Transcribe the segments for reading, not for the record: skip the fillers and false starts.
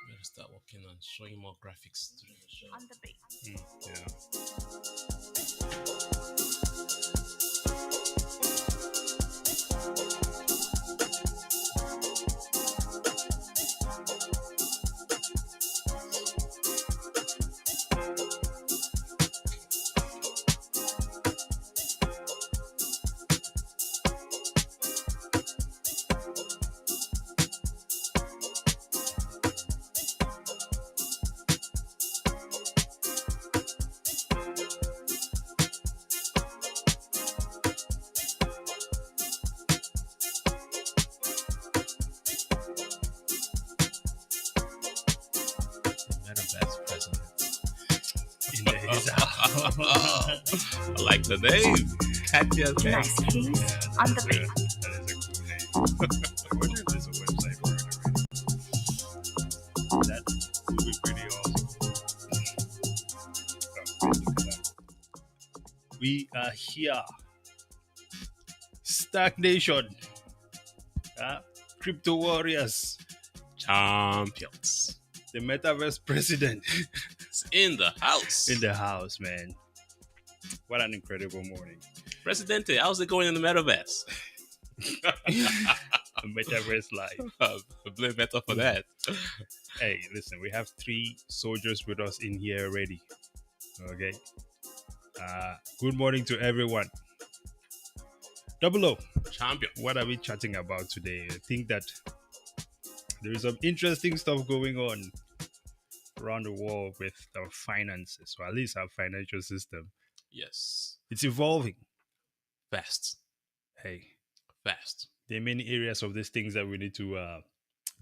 Better start working on showing more graphics to the show. On the beat. Yeah. Metaverse president. In the his house. I like the name. Catchy as heck. Nice keys. On the beat. That is a cool name. I wonder if there's a website for it already. That would be pretty awesome. We are here. Stagnation. Crypto warriors. Champions. The metaverse president It's in the house. in the house, man. What an incredible morning. Presidente, how's it going in the metaverse? Metaverse life. I blame Meta for that. Hey, listen, we have 3 soldiers with us in here already. Okay. Good morning to everyone. Double O, Champion. what are we chatting about today? I think that there is some interesting stuff going on around the world with our finances, or at least our financial system. Yes. It's evolving. Fast. Hey, Fast. there are many areas of these things that we need to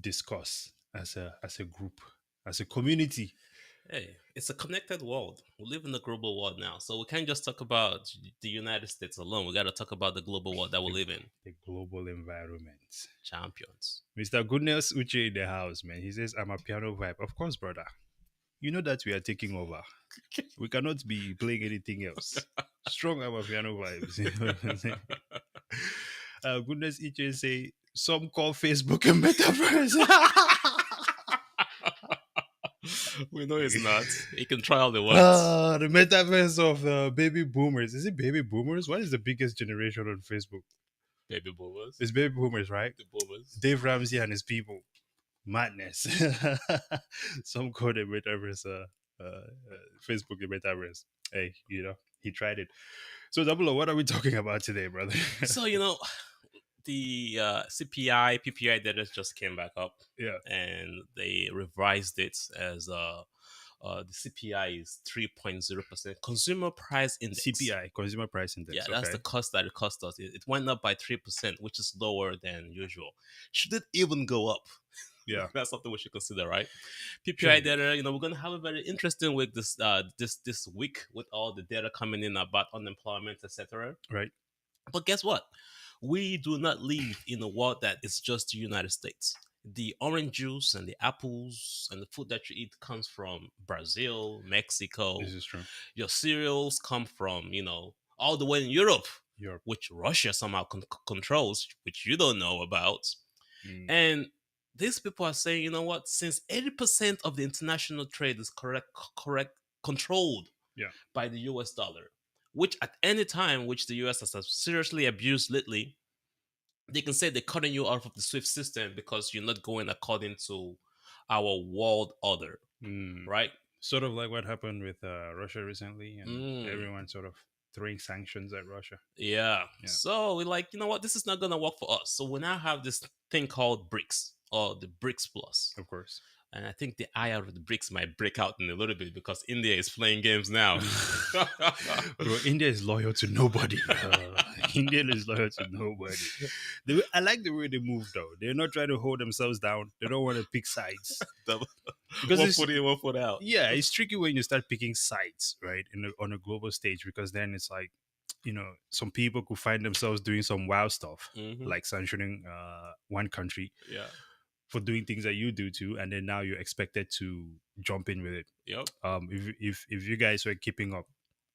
discuss as a group, as a community. Hey, it's a connected world. We live in a global world now. So we can't just talk about the United States alone. We got to talk about the global world that we live in. The global environment. Champions. Mr. Goodness Uche in the house, man. He says, I'm a piano vibe. Of course, brother. You know that we are taking over. We cannot be playing anything else. Strong I'm a piano vibes. You know what I'm saying? Goodness Uche say, some call Facebook a metaverse. We know it's not. You can try all the words. The metaverse of baby boomers. Is it baby boomers? What is the biggest generation on Facebook? Baby boomers. It's baby boomers, right? The boomers. Dave Ramsey and his people. Madness. Some call it metaverse, Facebook a metaverse. Hey, you know, he tried it. So, Double O, what are we talking about today, brother? So, the CPI, PPI data just came back up. Yeah. And they revised it as the CPI is 3.0%. Consumer Price Index. CPI, Consumer Price Index. Yeah, that's the cost that it cost us. It went up by 3%, which is lower than usual. Should it even go up? Yeah. That's something we should consider, right? PPI data, we're gonna have a very interesting week this week with all the data coming in about unemployment, etc. Right. But guess what? We do not live in a world that is just the United States. The orange juice and the apples and the food that you eat comes from Brazil, Mexico. This is true. Your cereals come from, all the way in Europe, Europe. which Russia somehow controls, which you don't know about. And these people are saying, you know what? Since 80% of the international trade is controlled by the US dollar, which at any time, which the US has seriously abused lately, they can say they're cutting you out of the SWIFT system because you're not going according to our world order, right? Sort of like what happened with Russia recently, and everyone sort of throwing sanctions at Russia. Yeah. So we're like, you know what? This is not going to work for us. So we now have this thing called Brics, or the Brics Plus. Of course. And I think the eye out of the Brics might break out in a little bit because India is playing games now. Bro, India is loyal to nobody. India is loyal to nobody. I like the way they move, though. They're not trying to hold themselves down. They don't want to pick sides. Because one foot in, one foot out. Yeah, it's tricky when you start picking sides, right, on a global stage, because then it's like, some people could find themselves doing some wild stuff, like sanctioning one country. Yeah. For doing things that you do too, and then now you're expected to jump in with it. Yep. If you guys were keeping up,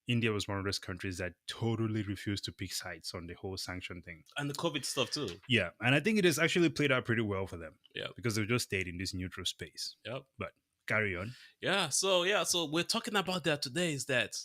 India was one of those countries that totally refused to pick sides on the whole sanction thing. And the COVID stuff too. Yeah, and I think it has actually played out pretty well for them Yep. because they've just stayed in this neutral space. Yep. But carry on. So we're talking about that today is that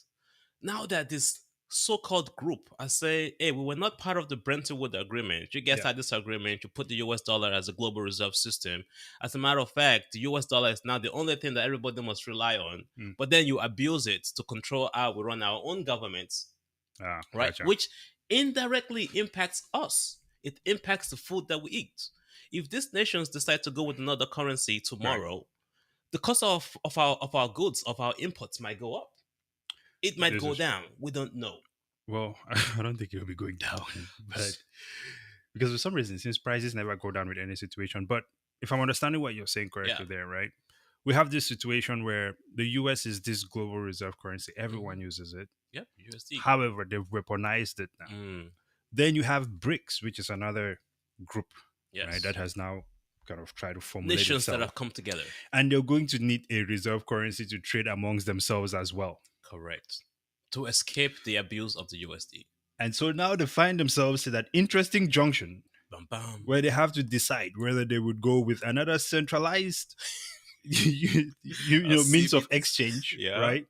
now that this so-called group, I say, hey, we were not part of the Bretton Woods Agreement. You guys Yeah. had this agreement. You put the US dollar as a global reserve system. As a matter of fact, the US dollar is now the only thing that everybody must rely on. Mm. But then you abuse it to control how we run our own governments, Ah, right? gotcha. Which indirectly impacts us. It impacts the food that we eat. If these nations decide to go with another currency tomorrow, the cost of our goods, of our imports might go up. It might This go is down. We don't know. well, I don't think it will be going down, but because for some reason, since prices never go down with any situation, but if I'm understanding what you're saying correctly Yeah. there, right? We have this situation where the US is this global reserve currency. Everyone Mhm. uses it. Yep. USD. However, they've weaponized it now. Mm, Then you have Brics, which is another group, right, yes. that has now kind of tried to formulate Nations that itself. have come together. And they're going to need a reserve currency to trade amongst themselves as well. Correct. To escape the abuse of the USD. And so now they find themselves at that interesting junction Bam bam. where they have to decide whether they would go with another centralized means of exchange, Yeah. right?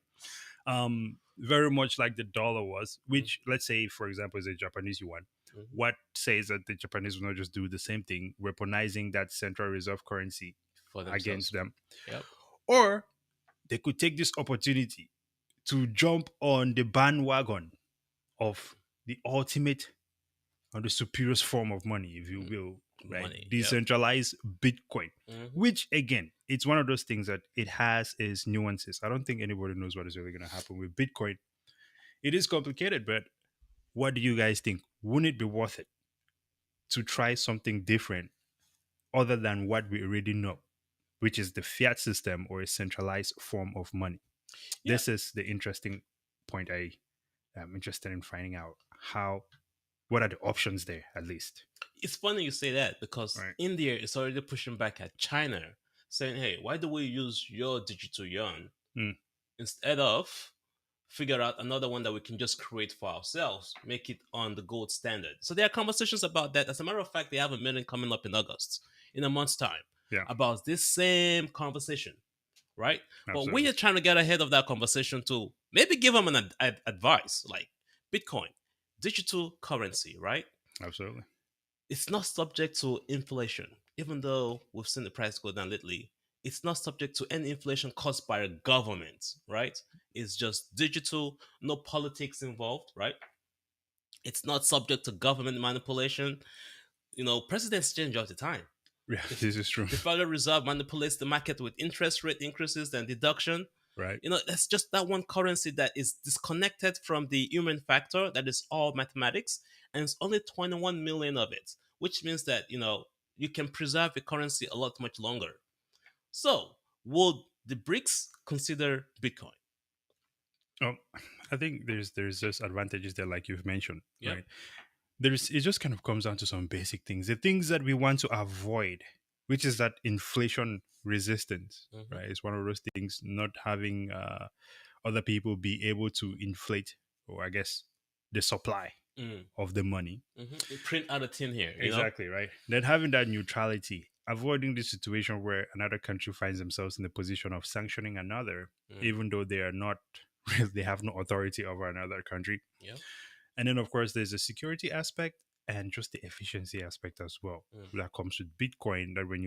Very much like the dollar was, which let's say, for example, is a Japanese yuan. Mhm. What says that the Japanese will not just do the same thing, weaponizing that central reserve currency For themselves. against them, Yep. or they could take this opportunity to jump on the bandwagon of the ultimate or the superior form of money, if you will, right? Money. Yep. Decentralized Bitcoin, Mhm. which again, it's one of those things that it has its nuances. I don't think anybody knows what is really going to happen with Bitcoin. It is complicated, but what do you guys think? Wouldn't it be worth it to try something different other than what we already know, which is the fiat system or a centralized form of money? Yeah. This is the interesting point I am interested in finding out what are the options there at least. It's funny you say that because Right. India is already pushing back at China, saying, hey, why do we use your digital yuan Mm. instead of figure out another one that we can just create for ourselves, make it on the gold standard? So there are conversations about that. As a matter of fact, they have a meeting coming up in August, in a month's time, Yeah. about this same conversation, right? But Absolutely. we are trying to get ahead of that conversation to maybe give them an advice, like Bitcoin, digital currency, right? Absolutely. It's not subject to inflation, even though we've seen the price go down lately. It's not subject to any inflation caused by a government, right? It's just digital, no politics involved, right? It's not subject to government manipulation. Presidents change all the time. Yeah, this is true. The Federal Reserve manipulates the market with interest rate increases and deduction. Right. That's just that one currency that is disconnected from the human factor, that is all mathematics, and it's only 21 million of it, which means that, you can preserve a currency a lot much longer. So, would the BRICS consider Bitcoin? I think there's just advantages there, like you've mentioned, Yep. right? It just kind of comes down to some basic things, the things that we want to avoid, which is that inflation resistance, Mhm. right? It's one of those things, not having other people be able to inflate, or I guess, the supply Mm. of the money. They print out a tin here, Exactly, right? Then having that neutrality, avoiding the situation where another country finds themselves in the position of sanctioning another, Mm. even though they are not, they have no authority over another country. Yep. And then, of course, there's the security aspect and just the efficiency aspect as well. Mm. That comes with Bitcoin. That when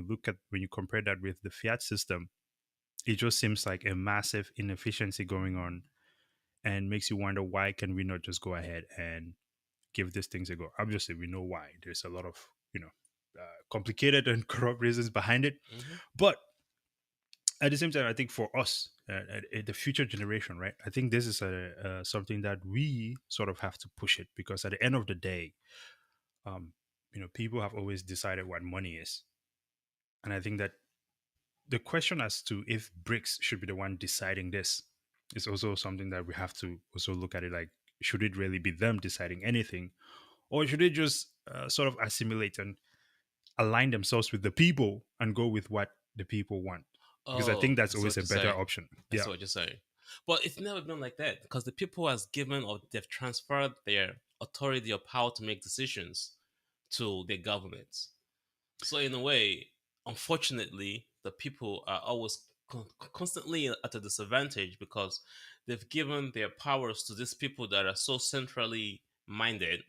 you compare that with the fiat system, it just seems like a massive inefficiency going on, and makes you wonder, why can we not just go ahead and give these things a go? Obviously, we know why. There's a lot of complicated and corrupt reasons behind it, Mhm. but at the same time, I think for us, the future generation, right? I think this is something that we sort of have to push it, because at the end of the day, um, people have always decided what money is, and I think that the question as to if BRICS should be the one deciding this is also something that we have to also look at it, like, should it really be them deciding anything, or should they just sort of assimilate and align themselves with the people and go with what the people want? Because I Oh, think that's I see always what a you're better saying. option. I Yeah. see what you're saying. But it's never been like that because the people has given or they've transferred their authority or power to make decisions to their governments. So in a way, unfortunately, the people are always constantly at a disadvantage because they've given their powers to these people that are so centrally minded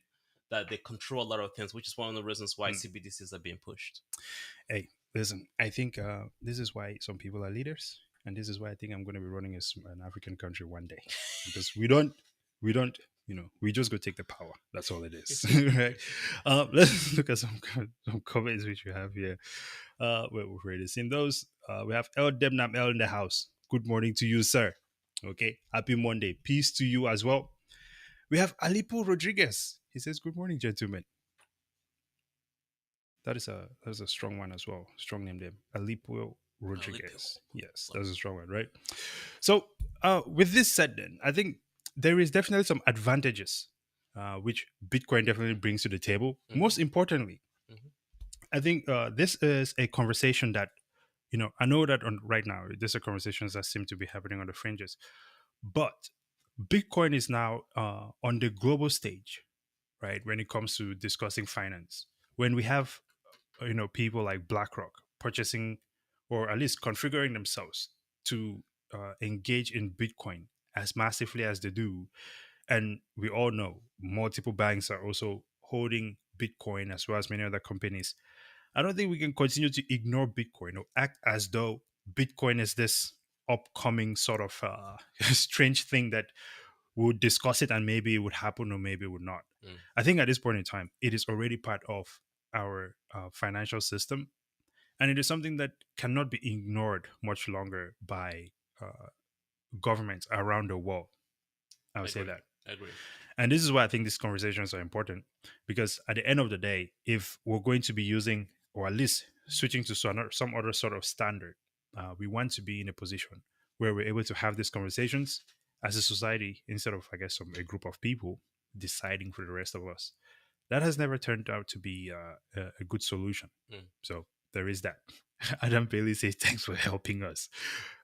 that they control a lot of things, which is one of the reasons why Hmm. CBDCs are being pushed. Hey, listen, I think this is why some people are leaders, and this is why I think I'm going to be running an African country one day, because we don't, we just go take the power. That's all it is, right? Let's look at some comments which we have here. We've already seen those. We have El Debnam El in the house. Good morning to you, sir. Okay, happy Monday. Peace to you as well. We have Alipo Rodriguez. He says, "Good morning, gentlemen." That is a strong one as well. Strong name there. Alipo Little. Rodriguez. Yes, that's a strong one, right? So, with this said, then I think there is definitely some advantages which Bitcoin definitely brings to the table. Mhm, Most importantly, mhm. I think this is a conversation that I know that right now these are conversations that seem to be happening on the fringes, but Bitcoin is now on the global stage, right? When it comes to discussing finance, when we have people like BlackRock purchasing or at least configuring themselves to engage in Bitcoin as massively as they do, and we all know multiple banks are also holding Bitcoin as well as many other companies. I don't think we can continue to ignore Bitcoin or act as though Bitcoin is this upcoming sort of strange thing that we'll discuss it and maybe it would happen or maybe it would not. Mm, I think at this point in time, it is already part of our financial system, and it is something that cannot be ignored much longer by uh, governments around the world. I would say agree. that. Agree. And this is why I think these conversations are important, because at the end of the day, if we're going to be using or at least switching to some other sort of standard, we want to be in a position where we're able to have these conversations as a society instead of, I guess, a group of people deciding for the rest of us. That has never turned out to be a good solution. Mm. So there is that. Adam Bailey says, "Thanks for helping us."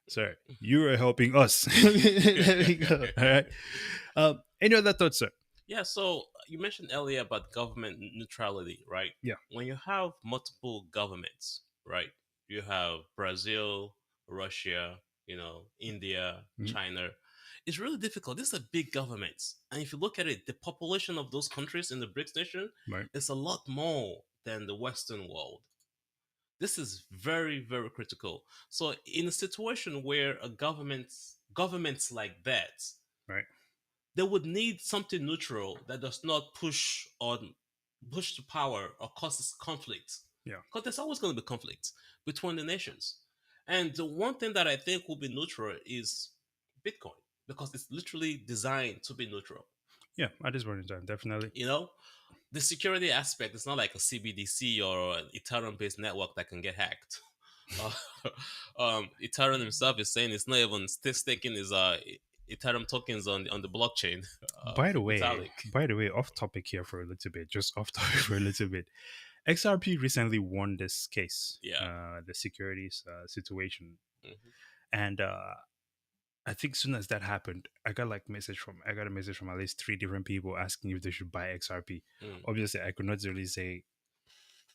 Sir, you are helping us. There we go. All right. Any other thoughts, sir? Yeah, so you mentioned earlier about government neutrality, right? Yeah. When you have multiple governments, right? You have Brazil, Russia, India, Mhm. China. It's really difficult. These are big governments. And if you look at it, the population of those countries in the BRICS nation Right. is a lot more than the Western world. This is very, very critical. So in a situation where a governments like that, Right. they would need something neutral that does not push to power or causes conflict. Yeah. Because there's always going to be conflict between the nations. And the one thing that I think will be neutral is Bitcoin because it's literally designed to be neutral. Yeah. At this point in time, definitely. You know, the security aspect is not like a CBDC or an Ethereum based network that can get hacked. Uh, Ethereum himself is saying it's not even still staking his Ethereum tokens on the blockchain, By the way, Vitalik. off topic here for a little bit, just off topic for a little bit. XRP recently won this case, Yeah. the securities situation, Mhm. and I think soon as that happened, I got a message from at least three different people asking if they should buy XRP. Mm. Obviously, I could not really say.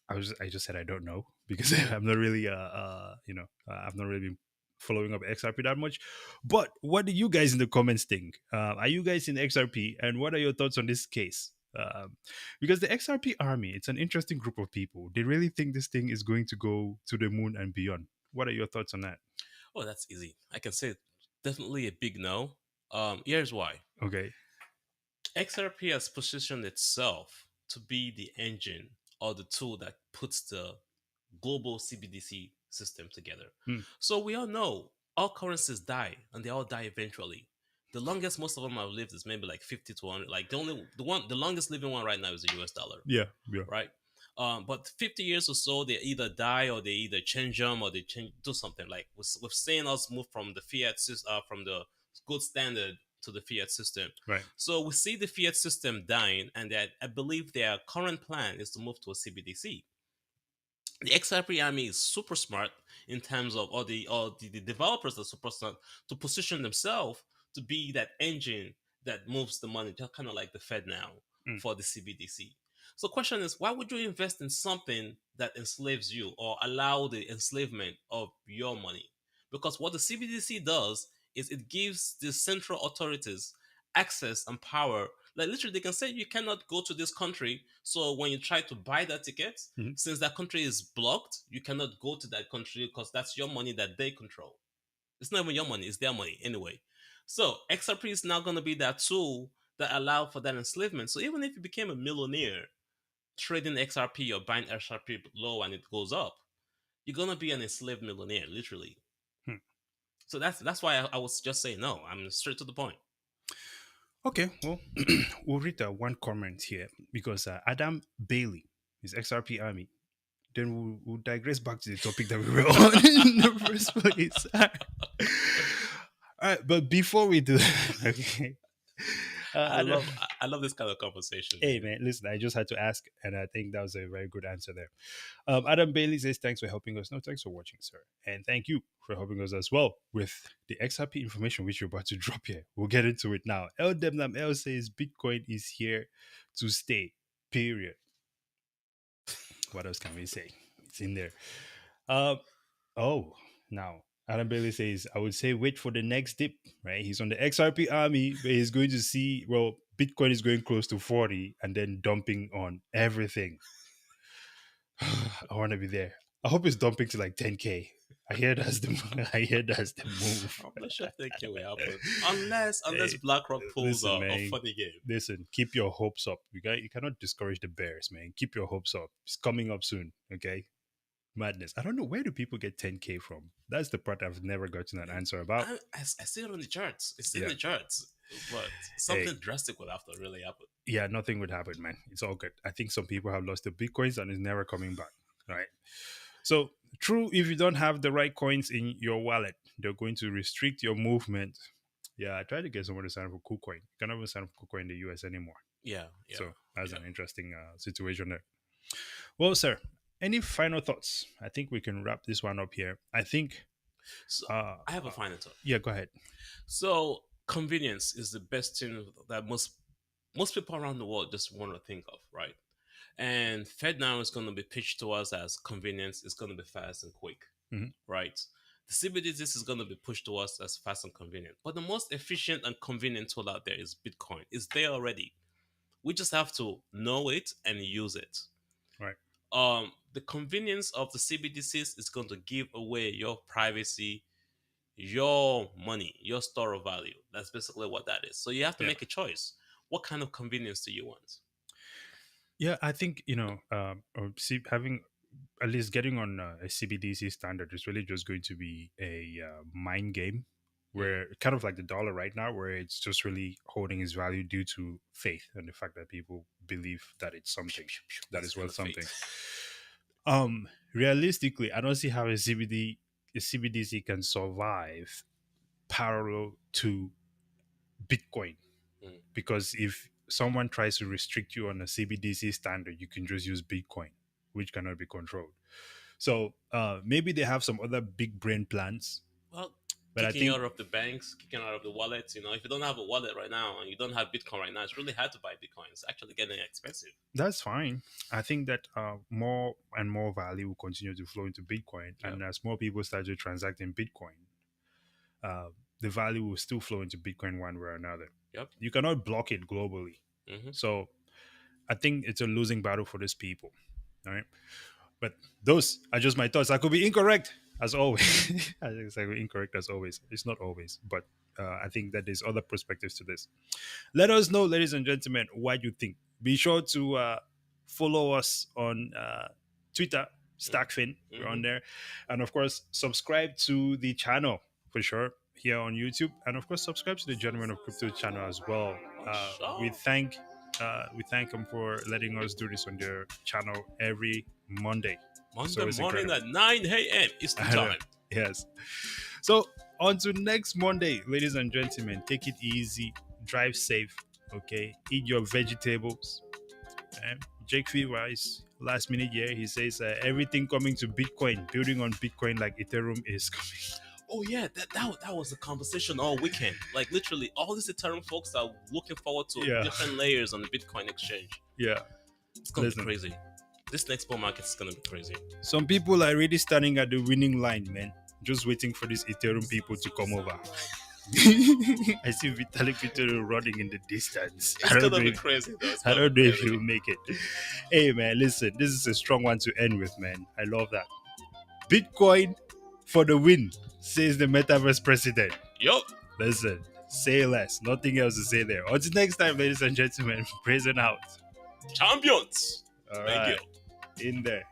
I just said I don't know because I'm not really I've not really been following up XRP that much. But what do you guys in the comments think? Are you guys in XRP, and what are your thoughts on this case? Because the XRP army, it's an interesting group of people. They really think this thing is going to go to the moon and beyond. What are your thoughts on that? Oh, that's easy. I can say definitely a big no. Here's why. Okay. XRP has positioned itself to be the engine or the tool that puts the global CBDC system together. Hmm. So we all know all currencies die and they all die eventually. The longest most of them have lived is maybe like 50 to 100. Like the longest living one right now is the US dollar, Yeah. Yeah. right? But 50 years or so, they either die or they either change them or they do something. Like we've seen us move from the from the gold standard to the fiat system. Right. So we see the fiat system dying, and that I believe their current plan is to move to a CBDC. The XRP army is super smart in terms of all the developers are super smart to position themselves to be that engine that moves the money, just kind of like the Fed now Mm. for the CBDC. So, question is, why would you invest in something that enslaves you or allow the enslavement of your money? Because what the CBDC does is it gives the central authorities access and power. Like literally, they can say you cannot go to this country. So when you try to buy that ticket, Mhm. since that country is blocked, you cannot go to that country because that's your money that they control. It's not even your money; it's their money anyway. So XRP is now going to be that tool that allow for that enslavement. So even if you became a millionaire trading XRP or buying XRP low and it goes up, you're gonna be an enslaved millionaire, literally. Hmm. So that's why I was just saying no. I'm straight to the point. Okay, well, we'll read one comment here because Adam Bailey is XRP Army. Then we'll digress back to the topic that we were on in the first place. All right, but before we do, okay, Adam, I love this kind of conversation, hey man. man, listen, I just had to ask, and I think that was a very good answer there. Adam Bailey says, "Thanks for helping us." No, thanks for watching, sir, and thank you for helping us as well with the XRP information which you're about to drop here. We'll get into it now. El Demnam L says, "Bitcoin is here to stay." Period. What else can we say? It's in there. Um, Oh, now Adam Bailey says, I would say wait for the next dip, right? He's on the XRP army, but he's going to see, well, Bitcoin is going close to 40 and then dumping on everything. I want to be there. I hope it's dumping to like 10K. I hear that's the I hear that's the move. I'm not sure if that can happen unless Hey, BlackRock pulls listen, a man. funny game. Listen, keep your hopes up. You cannot discourage the bears, man. Keep your hopes up. It's coming up soon, okay? Madness. I don't know where do people get 10K from. That's the part I've never gotten an answer about. I see it on the charts. It's in Yeah. the charts, but Hey, something drastic will have to really happen. yeah, nothing would happen, man. It's all good. I think some people have lost the bitcoins and it's never coming back. Right. So true, if you don't have the right coins in your wallet, they're going to restrict your movement. Yeah, I tried to get someone to sign up for KuCoin. You cannot even sign up for KuCoin in the US anymore. Yeah, yeah, So that's yeah. an interesting situation there. Well, sir, any final thoughts? I think we can wrap this one up here. I think So uh, I have a uh final thought. yeah, go ahead. So convenience is the best thing that most people around the world just want to think of, right? And Fed now is going to be pitched to us as convenience. It's going to be fast and quick, Mhm. right? The CBDCs is going to be pushed to us as fast and convenient. But the most efficient and convenient tool out there is Bitcoin. It's there already. We just have to know it and use it. Right. The convenience of the CBDCs is going to give away your privacy, your money, your store of value. That's basically what that is. So you have to Yeah. make a choice. What kind of convenience do you want? Yeah, I think or see, having at least getting on a CBDC standard is really just going to be a mind game, Mm. where kind of like the dollar right now, where it's just really holding its value due to faith and the fact that people believe that it's something that That's is kind worth of fate. something. Realistically, I don't see how a CBDC can survive parallel to Bitcoin, Mm. because if someone tries to restrict you on a CBDC standard, you can just use Bitcoin, which cannot be controlled. So maybe they have some other big brain plans, Well, but I kicking you think out of the banks, kicking out of the wallets. If you don't have a wallet right now and you don't have Bitcoin right now, it's really hard to buy Bitcoin. It's actually getting expensive. that's fine. I think that more and more value will continue to flow into Bitcoin, Yep. and as more people start to transact in Bitcoin, uh, the value will still flow into Bitcoin one way or another. Yep. You cannot block it globally, Hmm. so I think it's a losing battle for these people. All right. But those are just my thoughts. I could be incorrect as always. I think I could be incorrect as always. It's not always, but I think that there's other perspectives to this. Let us know, ladies and gentlemen, what you think. Be sure to follow us on Twitter, Stackfin. We're on Hmm. there, and of course, subscribe to the channel for sure here on YouTube, and of course, subscribe to the Gentleman of Crypto channel as well. For We sure. thank them for letting us do this on their channel every Monday. Monday So it's morning incredible. at 9 a.m. Eastern I know. time. Yes. So on to next Monday, ladies and gentlemen. Take it easy, drive safe, okay? Eat your vegetables. Jake Wise, last minute here, he says everything coming to Bitcoin, building on Bitcoin like Ethereum is coming. Oh yeah, that was a conversation all weekend. Like literally, all these Ethereum folks are looking forward to Yeah. different layers on the Bitcoin exchange. Yeah. It's gonna Listen. be crazy. This next bull market is gonna be crazy. Some people are really standing at the winning line, man. Just waiting for these Ethereum people to come over. I see Vitalik Buterin running in the distance. It's gonna be crazy though. I don't know if he'll make it. Hey man, listen, this is a strong one to end with, man. I love that. Bitcoin for the win, says the metaverse president. Yup. Listen, say less. Nothing else to say there. Until next time, ladies and gentlemen, praise and out. Champions. All Thank right. you. In there.